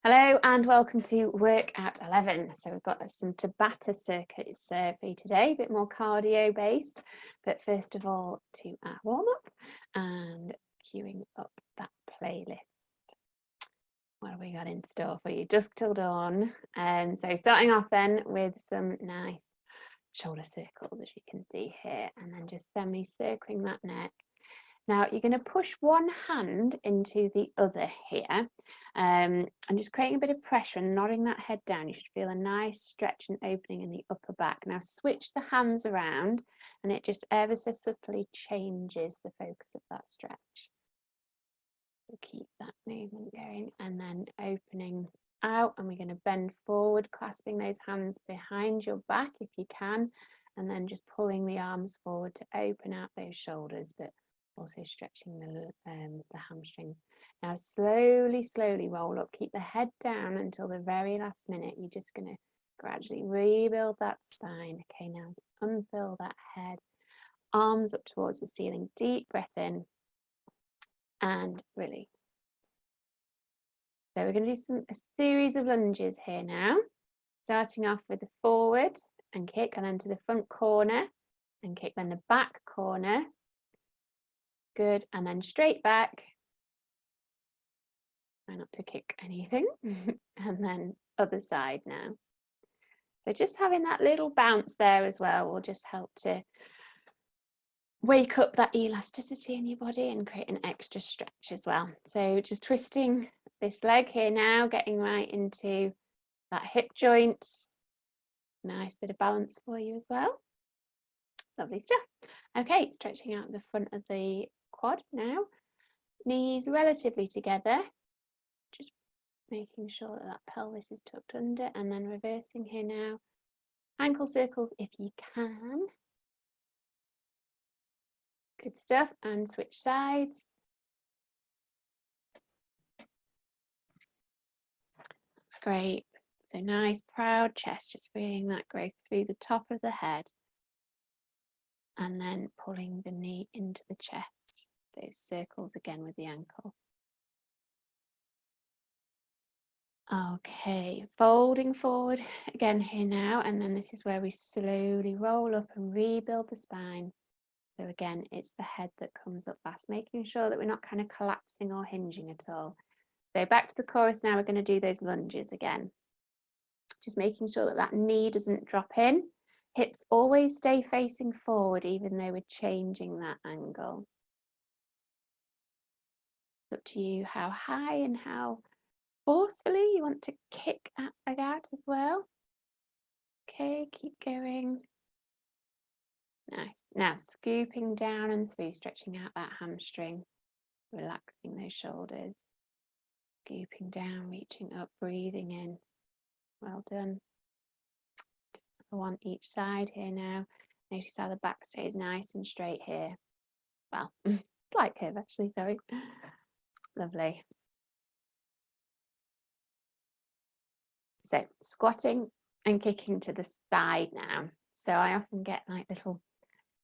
Hello and welcome to Work at 11. So we've got some Tabata circuits for you today, a bit more cardio based, but first of all to our warm up and queuing up that playlist. What have we got in store for you? Dusk till dawn. And so starting off then with some nice shoulder circles, as you can see here, and then just semi-circling that neck. Now you're going to push one hand into the other here and just creating a bit of pressure and nodding that head down. You should feel a nice stretch and opening in the upper back. Now switch the hands around and it just ever so subtly changes the focus of that stretch. So keep that movement going and then opening out, and we're going to bend forward, clasping those hands behind your back if you can, and then just pulling the arms forward to open out those shoulders, but also stretching the hamstrings. Now slowly roll up, keep the head down until the very last minute. You're just going to gradually rebuild that spine. Okay, now unfill that head, arms up towards the ceiling, deep breath in and release. So we're going to do a series of lunges here now, starting off with the forward and kick, and then to the front corner and kick, then the back corner. Good, and then straight back. Try not to kick anything. And then other side now. So just having that little bounce there as well will just help to wake up that elasticity in your body and create an extra stretch as well. So just twisting this leg here now, getting right into that hip joint. Nice bit of balance for you as well. Lovely stuff. Okay, stretching out the front of the quad now, knees relatively together, just making sure that pelvis is tucked under, and then reversing here now, ankle circles if you can. Good stuff, and switch sides. That's great. So nice proud chest, just feeling that growth through the top of the head, and then pulling the knee into the chest. Those circles again with the ankle. Okay, folding forward again here now, and then this is where we slowly roll up and rebuild the spine. So again, it's the head that comes up last, making sure that we're not kind of collapsing or hinging at all. So back to the chorus now, we're going to do those lunges again. Just making sure that that knee doesn't drop in. Hips always stay facing forward, even though we're changing that angle. It's up to you how high and how forcefully you want to kick that leg out as well. Okay, keep going. Nice. Now scooping down and through, stretching out that hamstring, relaxing those shoulders. Scooping down, reaching up, breathing in. Well done. Just one each side here now. Notice how the back stays nice and straight here. Well, slight curve actually, sorry. Lovely. So squatting and kicking to the side now. So I often get like little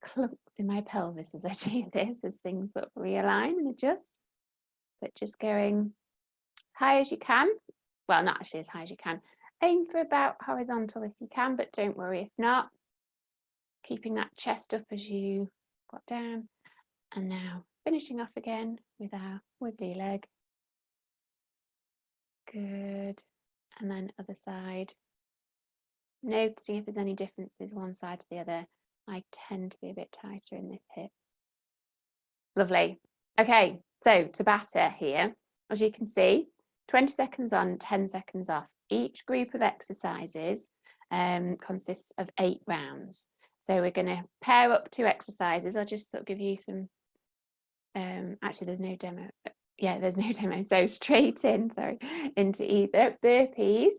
clunks in my pelvis as I do this, as things sort of realign and adjust. But just going high as you can. Well, not actually as high as you can. Aim for about horizontal if you can, but don't worry if not. Keeping that chest up as you got down. And now finishing off again with our wiggly leg. Good. And then other side. Noticing if there's any differences one side to the other. I tend to be a bit tighter in this hip. Lovely. Okay, so Tabata here. As you can see, 20 seconds on, 10 seconds off. Each group of exercises consists of 8 rounds. So we're going to pair up 2 exercises. I'll just sort of give you some, actually there's no demo. Yeah, there's no demo. So straight in, into either burpees.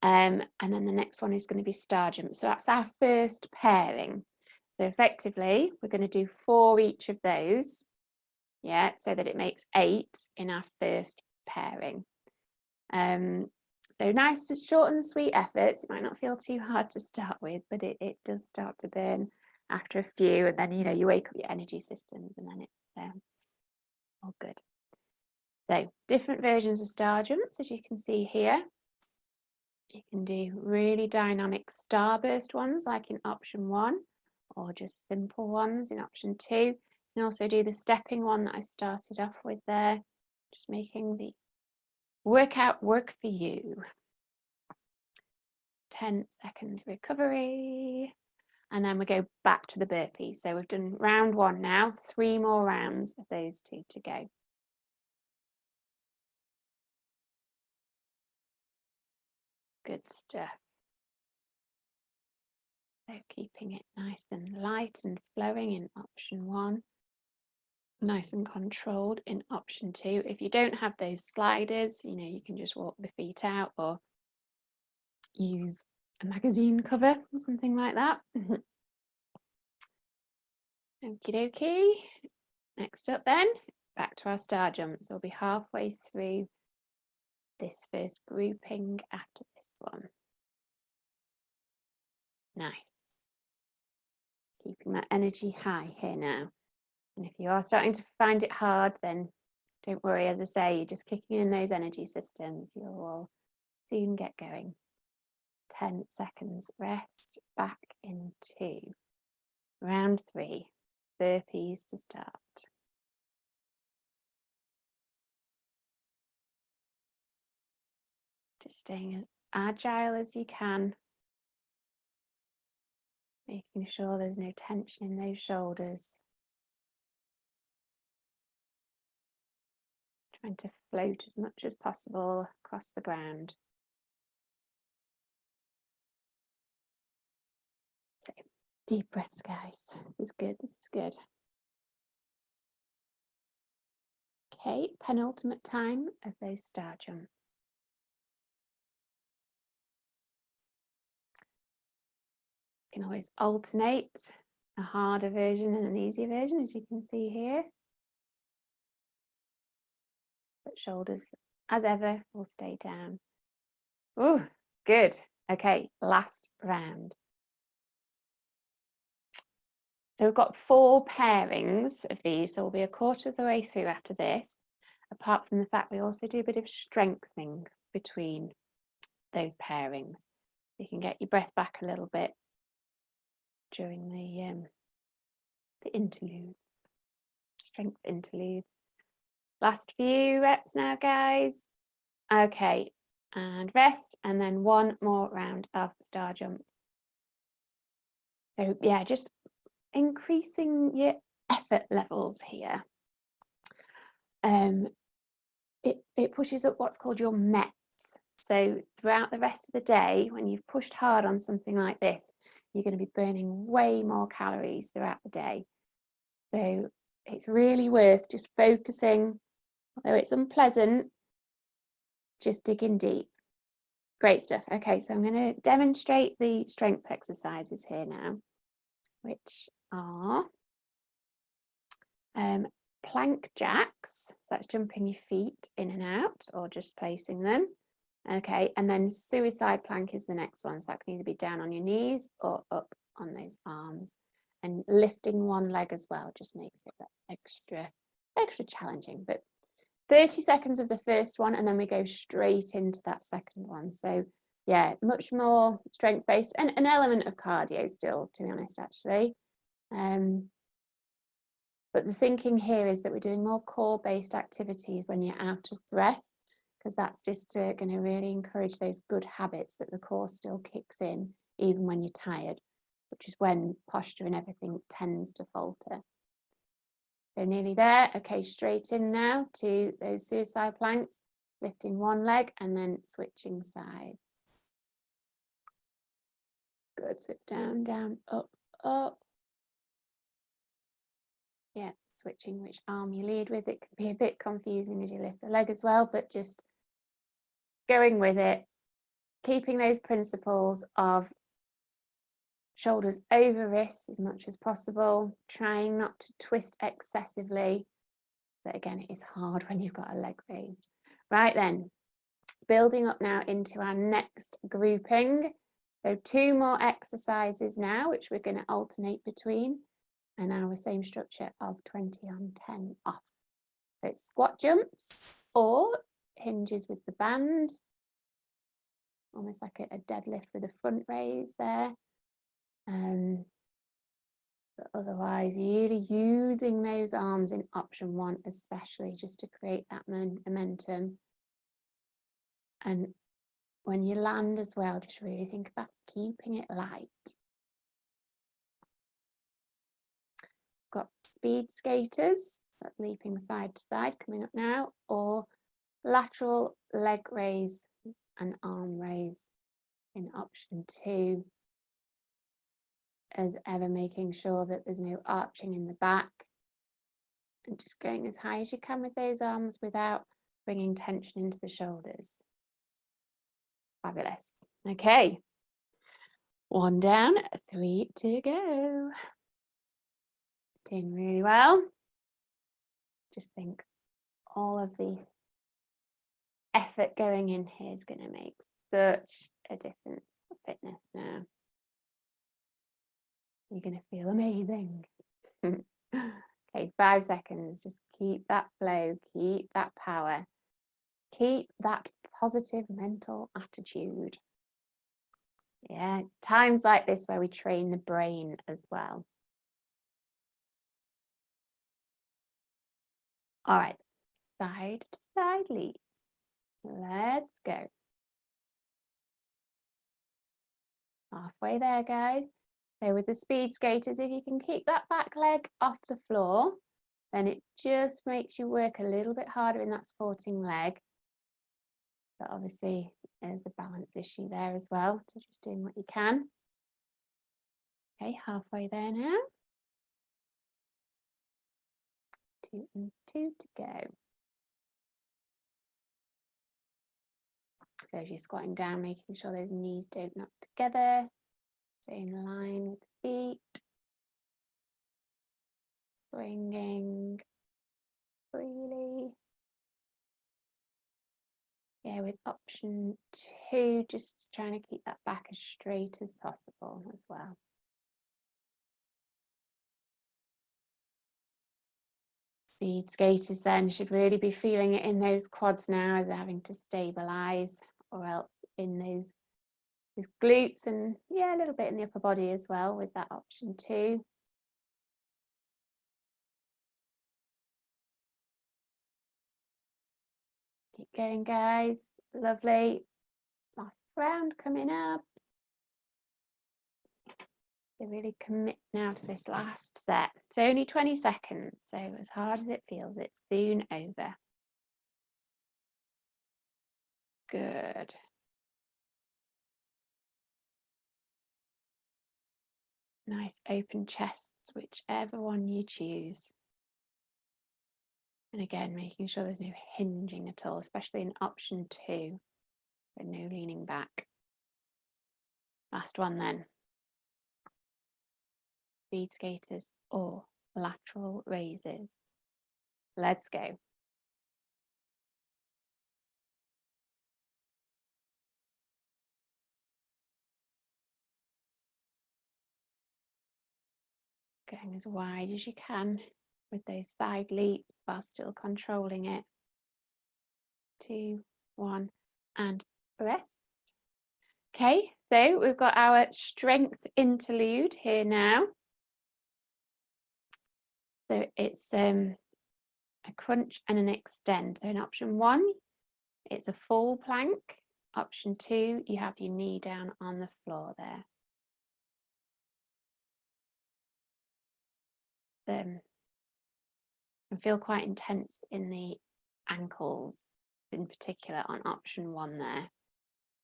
And then the next one is going to be star jump. So that's our first pairing. So effectively, we're going to do 4 each of those. Yeah, so that it makes 8 in our first pairing. So nice, short and sweet efforts. It might not feel too hard to start with, but it does start to burn after a few, and then you wake up your energy systems, and then it's all good. So different versions of star jumps, as you can see here. You can do really dynamic starburst ones like in option 1, or just simple ones in option 2. You can also do the stepping one that I started off with there, just making the workout work for you. 10 seconds recovery, and then we go back to the burpee. So we've done round 1 now, 3 more rounds of those 2 to go. Good stuff. So keeping it nice and light and flowing in option 1, nice and controlled in option 2. If you don't have those sliders, you can just walk the feet out or use a magazine cover or something like that. Okie dokie. Next up then, back to our star jumps. We'll be halfway through this first grouping after this one. Nice. Keeping that energy high here now. And if you are starting to find it hard, then don't worry, as I say, you're just kicking in those energy systems. You'll soon get going. 10 seconds rest, back into round 3, burpees to start. Just staying as agile as you can, making sure there's no tension in those shoulders. Trying to float as much as possible across the ground. So, deep breaths, guys. This is good, this is good. Okay, penultimate time of those star jumps. You can always alternate a harder version and an easier version, as you can see here. But shoulders, as ever, will stay down. Oh, good. Okay, last round. So we've got 4 pairings of these, so we'll be a quarter of the way through after this, apart from the fact we also do a bit of strengthening between those pairings. You can get your breath back a little bit during the interludes, strength interludes. Last few reps now, guys. Okay, and rest, and then 1 more round of star jumps. So yeah, just increasing your effort levels here. It pushes up what's called your METs. So throughout the rest of the day, when you've pushed hard on something like this, you're going to be burning way more calories throughout the day. So it's really worth just focusing, although it's unpleasant, just digging deep. Great stuff. Okay, so I'm going to demonstrate the strength exercises here now, which are plank jacks. So that's jumping your feet in and out or just placing them. Okay, and then suicide plank is the next one. So that can either be down on your knees or up on those arms. And lifting one leg as well just makes it that extra challenging. But 30 seconds of the first one, and then we go straight into that second one. So yeah, much more strength based and an element of cardio still, to be honest, actually. But the thinking here is that we're doing more core based activities when you're out of breath, because that's just going to really encourage those good habits that the core still kicks in even when you're tired, which is when posture and everything tends to falter. So nearly there. Okay, straight in now to those suicide planks, lifting one leg and then switching sides. Good, so it's down, down, up, up. Yeah, switching which arm you lead with. It can be a bit confusing as you lift the leg as well, but just going with it, keeping those principles of shoulders over wrists as much as possible, trying not to twist excessively. But again, it is hard when you've got a leg raised. Right then, building up now into our next grouping. So 2 more exercises now, which we're going to alternate between. And our same structure of 20 on 10 off. So it's squat jumps, or hinges with the band, almost like a deadlift with a front raise there. But otherwise, really using those arms in option 1, especially just to create that momentum. And when you land as well, just really think about keeping it light. Got speed skaters, that's leaping side to side, coming up now, or lateral leg raise and arm raise in option 2. As ever, making sure that there's no arching in the back and just going as high as you can with those arms without bringing tension into the shoulders. Fabulous. Okay, 1 down, 3 to go. Doing really well. Just think all of the effort going in here is going to make such a difference for fitness now. You're going to feel amazing. Okay, 5 seconds. Just keep that flow, keep that power, keep that positive mental attitude. Yeah, it's times like this where we train the brain as well. All right, side to side leaps. Let's go. Halfway there, guys. So with the speed skaters, if you can keep that back leg off the floor, then it just makes you work a little bit harder in that supporting leg. But obviously there's a balance issue there as well. So just doing what you can. Okay, halfway there now. 2 and 2 to go. So as you're squatting down, making sure those knees don't knock together. Stay in line with the feet. Swinging freely. Yeah, with option 2, just trying to keep that back as straight as possible as well. Speed skaters then should really be feeling it in those quads now as they're having to stabilize, or else in those glutes, and yeah, a little bit in the upper body as well with that option 2. Keep going, guys. Lovely. Last round coming up. So really commit now to this last set. It's only 20 seconds, so as hard as it feels, it's soon over. Good. Nice open chests, whichever one you choose. And again, making sure there's no hinging at all, especially in option 2, but no leaning back. Last one then. Speed skaters or lateral raises. Let's go. Going as wide as you can with those side leaps while still controlling it. 2, 1, and rest. Okay, so we've got our strength interlude here now. So it's a crunch and an extend. So in option 1, it's a full plank. Option 2, you have your knee down on the floor there. Can feel quite intense in the ankles, in particular on option 1 there.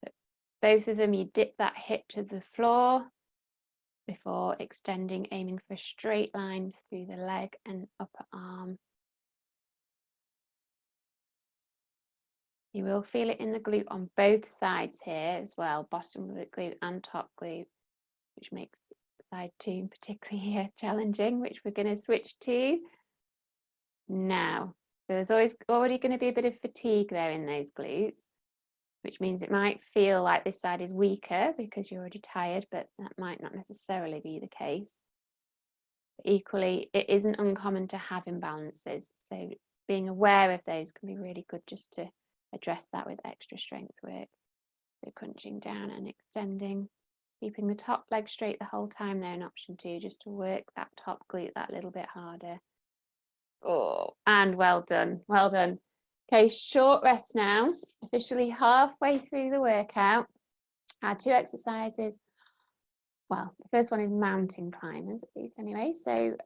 But both of them, you dip that hip to the floor before extending, aiming for a straight line through the leg and upper arm. You will feel it in the glute on both sides here as well, bottom of the glute and top glute, which makes side 2 particularly challenging, which we're going to switch to now. So there's already going to be a bit of fatigue there in those glutes, which means it might feel like this side is weaker because you're already tired, but that might not necessarily be the case. Equally, it isn't uncommon to have imbalances, so being aware of those can be really good just to address that with extra strength work. So crunching down and extending, keeping the top leg straight the whole time there in option 2, just to work that top glute that little bit harder. Oh, and well done, well done. Okay, short rest now, officially halfway through the workout. Our 2 exercises. Well, the first one is mountain climbers, at least anyway. So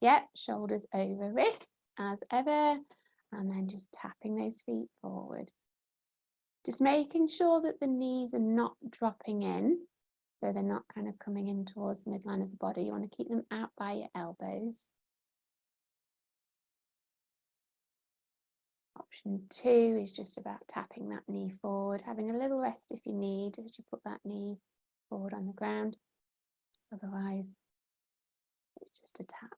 yeah, shoulders over wrists as ever, and then just tapping those feet forward. Just making sure that the knees are not dropping in, so they're not kind of coming in towards the midline of the body. You want to keep them out by your elbows. Option 2 is just about tapping that knee forward, having a little rest if you need, as you put that knee forward on the ground. Otherwise, it's just a tap.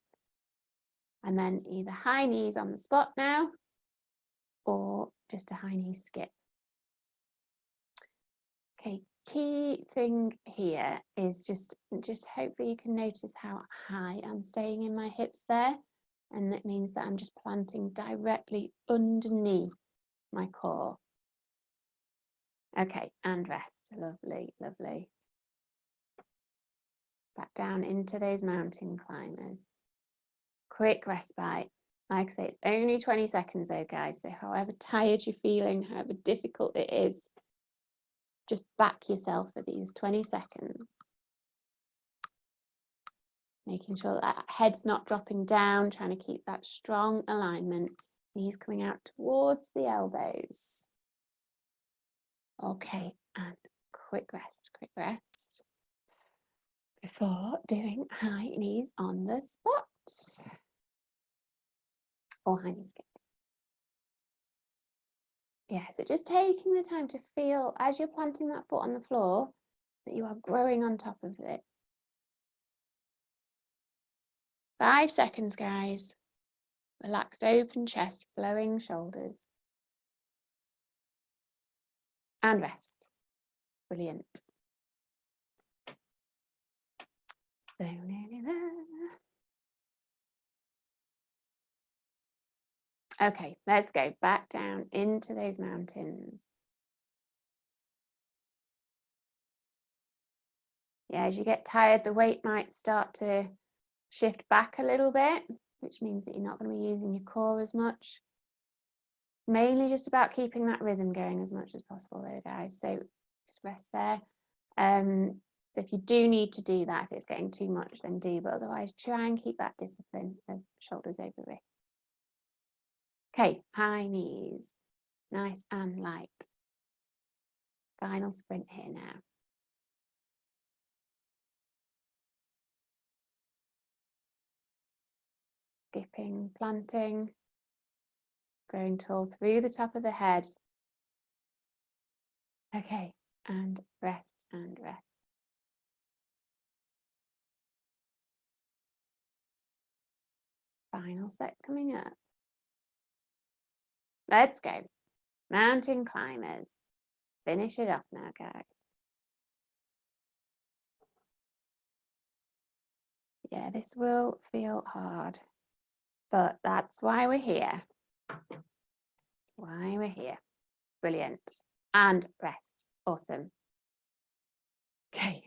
And then either high knees on the spot now, or just a high knee skip. Okay, key thing here is just hopefully you can notice how high I'm staying in my hips there. And that means that I'm just planting directly underneath my core. Okay, and rest. Lovely, lovely. Back down into those mountain climbers. Quick respite. Like I say, it's only 20 seconds though, guys. So however tired you're feeling, however difficult it is, just back yourself for these 20 seconds. Making sure that head's not dropping down, trying to keep that strong alignment. Knees coming out towards the elbows. Okay, and quick rest before doing high knees on the spot. Or high knees skip. Yeah, so just taking the time to feel as you're planting that foot on the floor that you are growing on top of it. 5 seconds, guys. Relaxed, open chest, flowing shoulders. And rest. Brilliant. So nearly there. Okay, let's go back down into those mountains. Yeah, as you get tired, the weight might start to shift back a little bit, which means that you're not going to be using your core as much. Mainly just about keeping that rhythm going as much as possible though, guys. So just rest there. So if you do need to do that, if it's getting too much, then do, but otherwise try and keep that discipline of shoulders over wrists. Okay, high knees, nice and light. Final sprint here now. Skipping, planting, growing tall through the top of the head. Okay, and rest and rest. Final set coming up. Let's go. Mountain climbers. Finish it off now, guys. Yeah, this will feel hard, but that's why we're here. Why we're here. Brilliant. And rest. Awesome. Okay.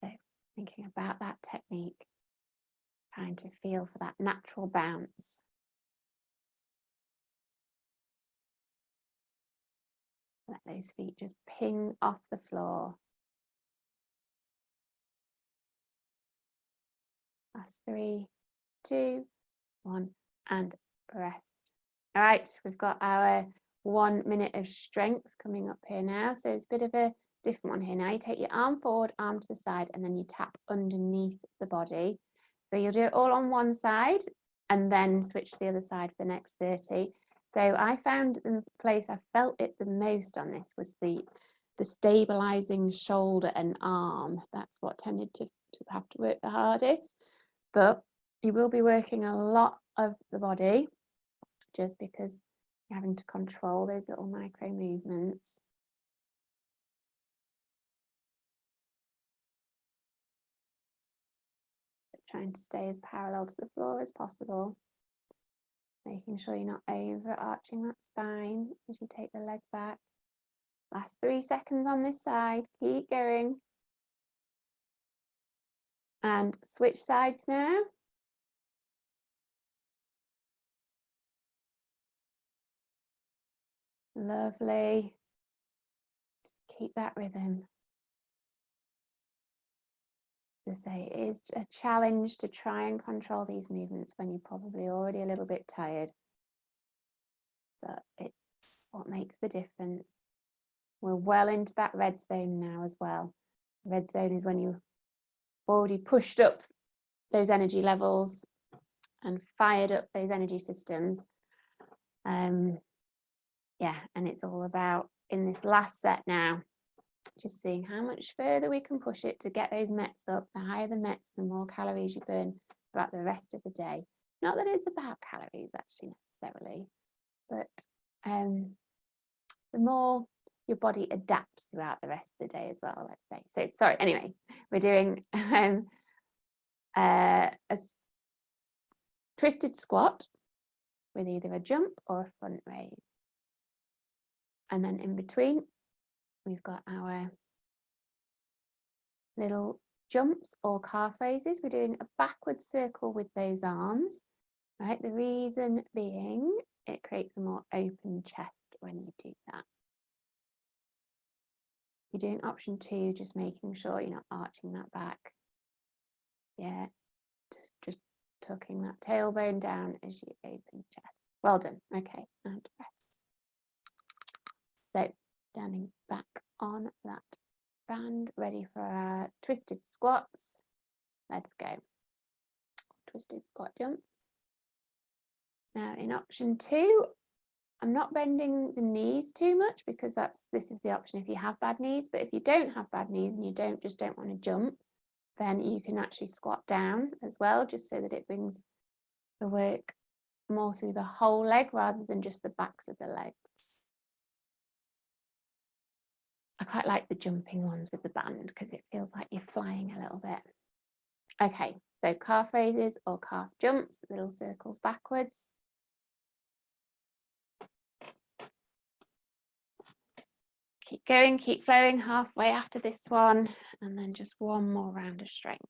So thinking about that technique, trying to feel for that natural bounce. Let those feet just ping off the floor. Last 3, 2, 1, and rest. All right, we've got our 1 minute of strength coming up here now. So it's a bit of a different one here. Now you take your arm forward, arm to the side, and then you tap underneath the body. So you'll do it all on one side and then switch to the other side for the next 30. So I found the place I felt it the most on this was the stabilizing shoulder and arm. That's what tended to have to work the hardest. But you will be working a lot of the body just because you're having to control those little micro movements. trying to stay as parallel to the floor as possible. Making sure you're not overarching that spine as you take the leg back. Last 3 seconds on this side. Keep going. And switch sides now. Lovely. Just keep that rhythm. As I say, it is a challenge to try and control these movements when you're probably already a little bit tired. But it's what makes the difference. We're well into that red zone now as well. Red zone is when you've already pushed up those energy levels and fired up those energy systems. Yeah, and it's all about in this last set now, just seeing how much further we can push it to get those METs up. The higher the METs, the more calories you burn throughout the rest of the day. Not that it's about calories actually necessarily, but the more your body adapts throughout the rest of the day as well, let's say. So sorry, anyway, we're doing a twisted squat with either a jump or a front raise. And then in between, we've got our little jumps or calf raises. We're doing a backward circle with those arms, right? The reason being, it creates a more open chest when you do that. You're doing option 2, just making sure you're not arching that back. Yeah, just tucking that tailbone down as you open the chest. Well done. Okay, and rest. So, standing back on that band, ready for our twisted squats. Let's go. Twisted squat jumps. Now in option 2, I'm not bending the knees too much because this is the option if you have bad knees. But if you don't have bad knees and you just don't want to jump, then you can actually squat down as well, just so that it brings the work more through the whole leg rather than just the backs of the legs. I quite like the jumping ones with the band because it feels like you're flying a little bit. Okay, so calf raises or calf jumps, little circles backwards. Keep going, keep flowing halfway after this one, and then just one more round of strength.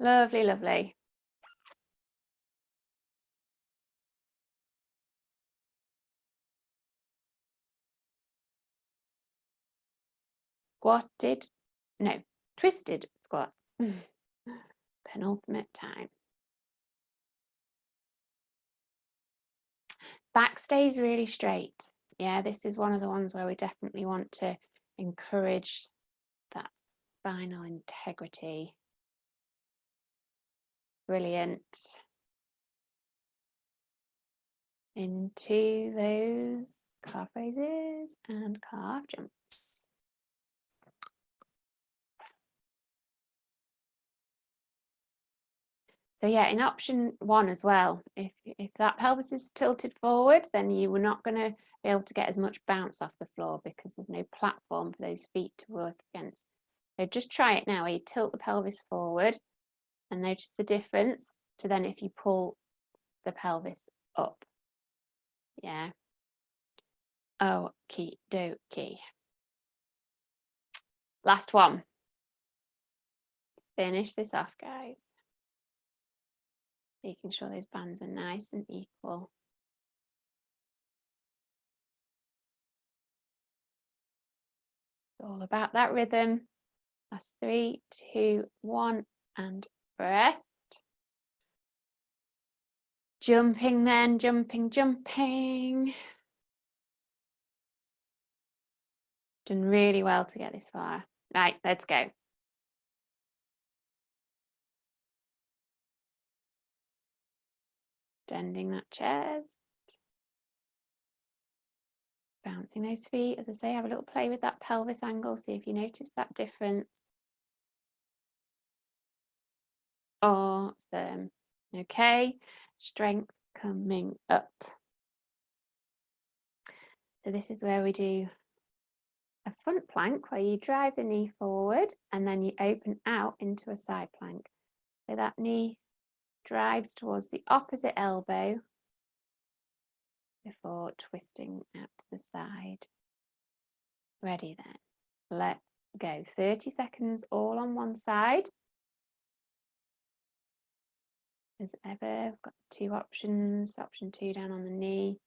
Lovely, lovely. Twisted squats. Penultimate time. Back stays really straight. Yeah, this is one of the ones where we definitely want to encourage that spinal integrity. Brilliant. Into those calf raises and calf jumps. So yeah, in option 1 as well, if that pelvis is tilted forward, then you were not going to be able to get as much bounce off the floor because there's no platform for those feet to work against. So just try it now where you tilt the pelvis forward and notice the difference to then if you pull the pelvis up. Yeah. Okie dokie. Last one. Finish this off, guys. Making sure those bands are nice and equal. It's all about that rhythm. Last 3, 2, 1, and rest. Jumping then, jumping. Done really well to get this far. Right, let's go. Extending that chest. Bouncing those feet. As I say, have a little play with that pelvis angle. See if you notice that difference. Awesome. Okay, strength coming up. So this is where we do a front plank where you drive the knee forward and then you open out into a side plank. So that knee drives towards the opposite elbow before twisting out to the side. Ready then. Let's go. 30 seconds all on one side. As ever, we've got 2 options. Option 2 down on the knee.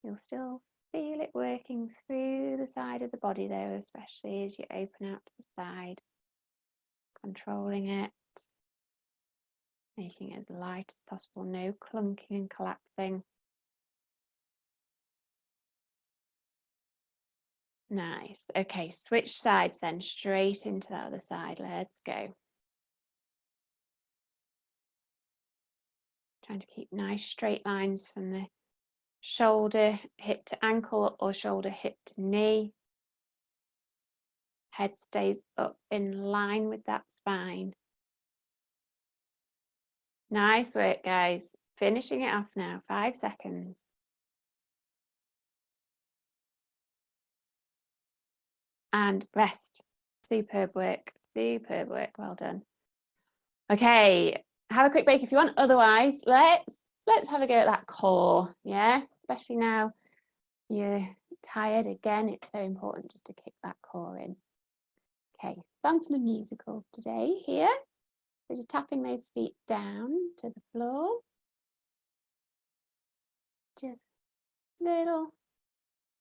You'll still feel it working through the side of the body though, especially as you open out to the side. Controlling it. Making it as light as possible. No clunking and collapsing. Nice. Okay, switch sides then, straight into the other side. Let's go. Trying to keep nice straight lines from the shoulder, hip to ankle, or shoulder, hip to knee. Head stays up in line with that spine. Nice work, guys. Finishing it off now, 5 seconds. And rest. Superb work, well done. Okay, have a quick break if you want. Otherwise, let's have a go at that core, yeah? Especially now you're tired again, it's so important just to kick that core in. Okay, song for the musicals today here. So just tapping those feet down to the floor. Just little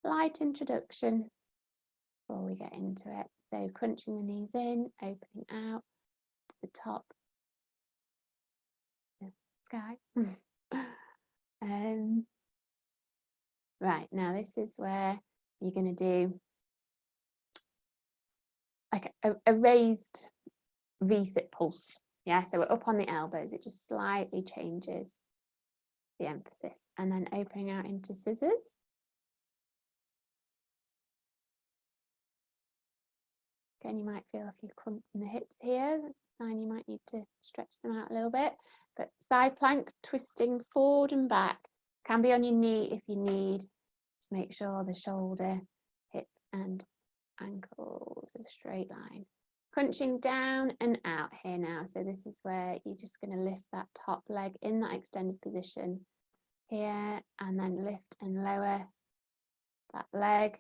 light introduction before we get into it. So crunching the knees in, opening out to the top of the sky. Right, now this is where you're going to do like a raised V-sit pulse. Yeah, so we're up on the elbows. It just slightly changes the emphasis. And then opening out into scissors. Again, you might feel a few clumps in the hips here. That's a sign you might need to stretch them out a little bit. But side plank, twisting forward and back. Can be on your knee if you need. Just make sure the shoulder, hip and ankles are a straight line. Crunching down and out here now. So this is where you're just going to lift that top leg in that extended position here, and then lift and lower that leg.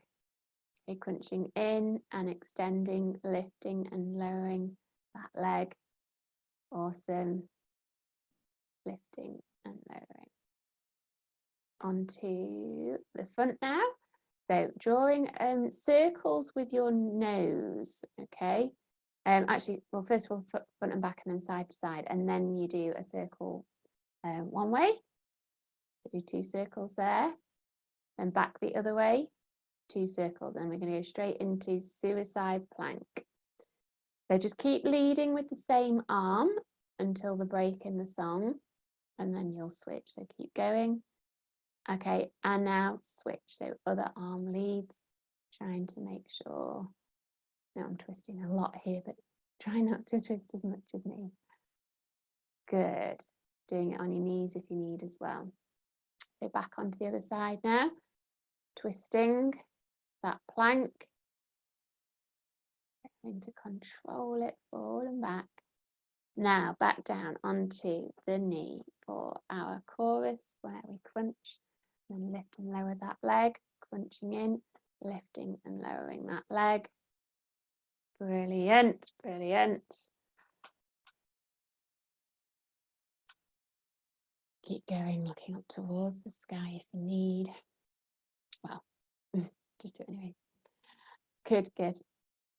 Okay, crunching in and extending, lifting and lowering that leg. Awesome. Lifting and lowering. Onto the front now. So drawing circles with your nose, okay? Actually, well, first of all, front and back and then side to side, and then you do a circle one way. So do 2 circles there, then back the other way, 2 circles, and we're going to go straight into suicide plank. So just keep leading with the same arm until the break in the song, and then you'll switch. So keep going. Okay, and now switch. So other arm leads, trying to make sure. Now I'm twisting a lot here, but try not to twist as much as me. Good. Doing it on your knees if you need as well. So back onto the other side now. Twisting that plank. Going to control it forward and back. Now back down onto the knee for our chorus where we crunch. Then lift and lower that leg. Crunching in, lifting and lowering that leg. Brilliant, brilliant. Keep going, looking up towards the sky if you need. Well, just do it anyway. Good, good.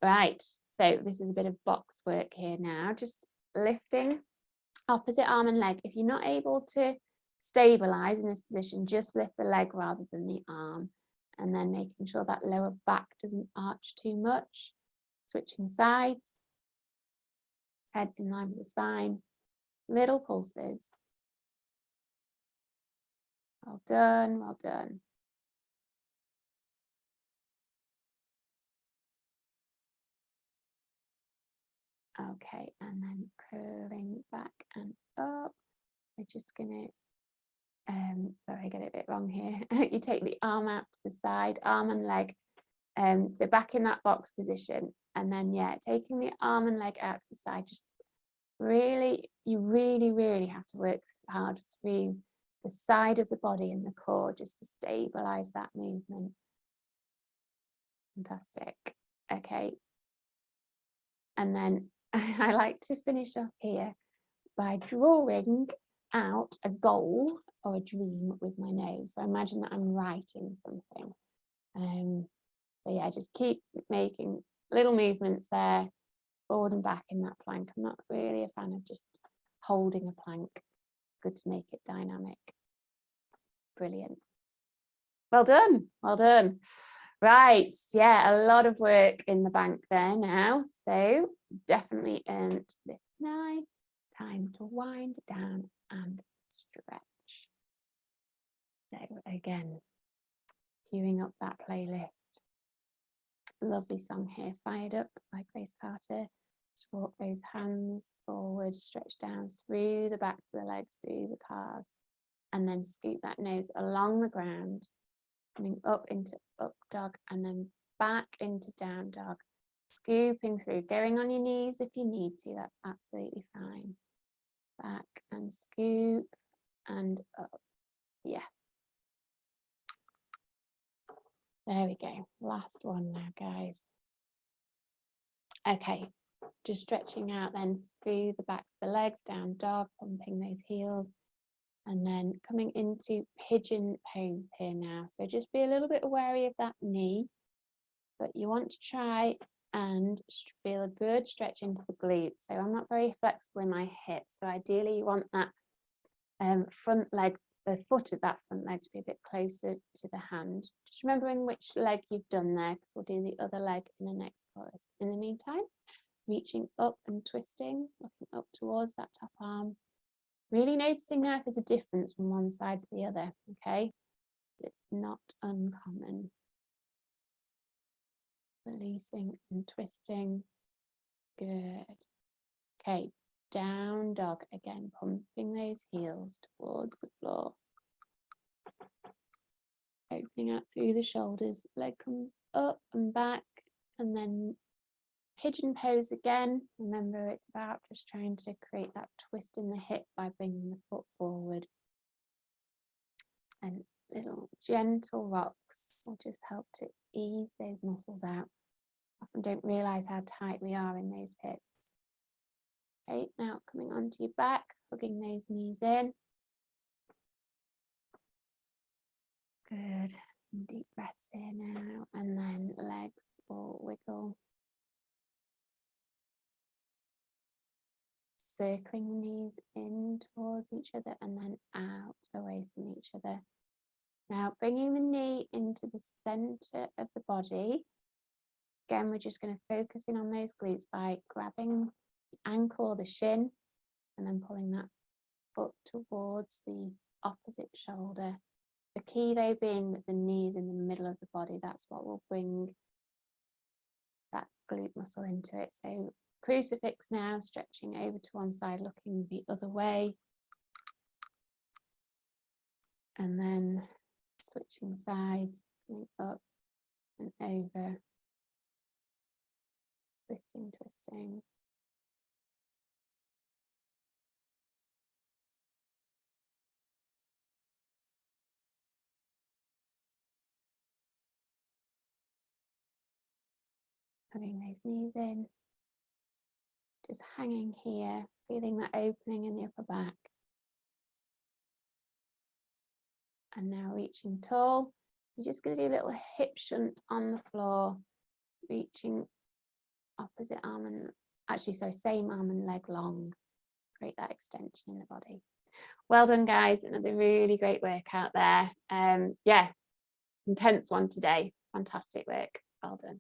Right, so this is a bit of box work here now. Just lifting opposite arm and leg. If you're not able to stabilize in this position, just lift the leg rather than the arm. And then making sure that lower back doesn't arch too much. Switching sides. Head in line with the spine. Little pulses. Well done, well done. Okay, and then curling back and up. We're just gonna, sorry, I get it a bit wrong here. You take the arm out to the side, arm and leg So back in that box position, and then yeah, taking the arm and leg out to the side. Just really, you really have to work hard through the side of the body and the core just to stabilize that movement. Fantastic. Okay. And then I like to finish off here by drawing out a goal or a dream with my nose. So imagine that I'm writing something. So yeah, just keep making little movements there, forward and back in that plank. I'm not really a fan of just holding a plank. Good to make it dynamic. Brilliant. Well done, well done. Right, yeah, a lot of work in the bank there now. So definitely earned this nice time to wind down and stretch. So again, queuing up that playlist. Lovely song here, Fired Up by Gracefull. Just walk those hands forward, stretch down through the backs of the legs, through the calves, and then scoot that nose along the ground, coming up into up dog and then back into down dog, scooping through, going on your knees if you need to, that's absolutely fine. Back and scoop and up. Yeah. There we go. Last one now, guys. Okay, just stretching out then through the backs of the legs, down dog, pumping those heels, and then coming into pigeon pose here now. So just be a little bit wary of that knee, but you want to try and feel a good stretch into the glute. So I'm not very flexible in my hips, so ideally you want that front leg, the foot of that front leg to be a bit closer to the hand. Just remembering which leg you've done there, because we'll do the other leg in the next chorus. In the meantime, reaching up and twisting, looking up towards that top arm. Really noticing now if there's a difference from one side to the other, okay? It's not uncommon. Releasing and twisting. Good. Okay, down dog again, pumping those heels towards the floor. Opening out through the shoulders, leg comes up and back, and then pigeon pose again. Remember, it's about just trying to create that twist in the hip by bringing the foot forward. And little gentle rocks will just help to ease those muscles out. Often don't realize how tight we are in those hips. Okay, now coming onto your back, hugging those knees in. Good. Some deep breaths here now, and then legs will wiggle. Circling the knees in towards each other and then out away from each other. Now bringing the knee into the center of the body. Again, we're just going to focus in on those glutes by grabbing the ankle or the shin and then pulling that foot towards the opposite shoulder. The key though being that the knee is in the middle of the body. That's what will bring that glute muscle into it. So crucifix now, stretching over to one side, looking the other way. And then switching sides, coming up and over. Twisting, twisting. Having those knees in. Just hanging here, feeling that opening in the upper back. And now reaching tall. You're just going to do a little hip shunt on the floor, reaching opposite arm and, actually, sorry, same arm and leg long. Create that extension in the body. Well done, guys. Another really great workout there. Yeah, intense one today. Fantastic work. Well done.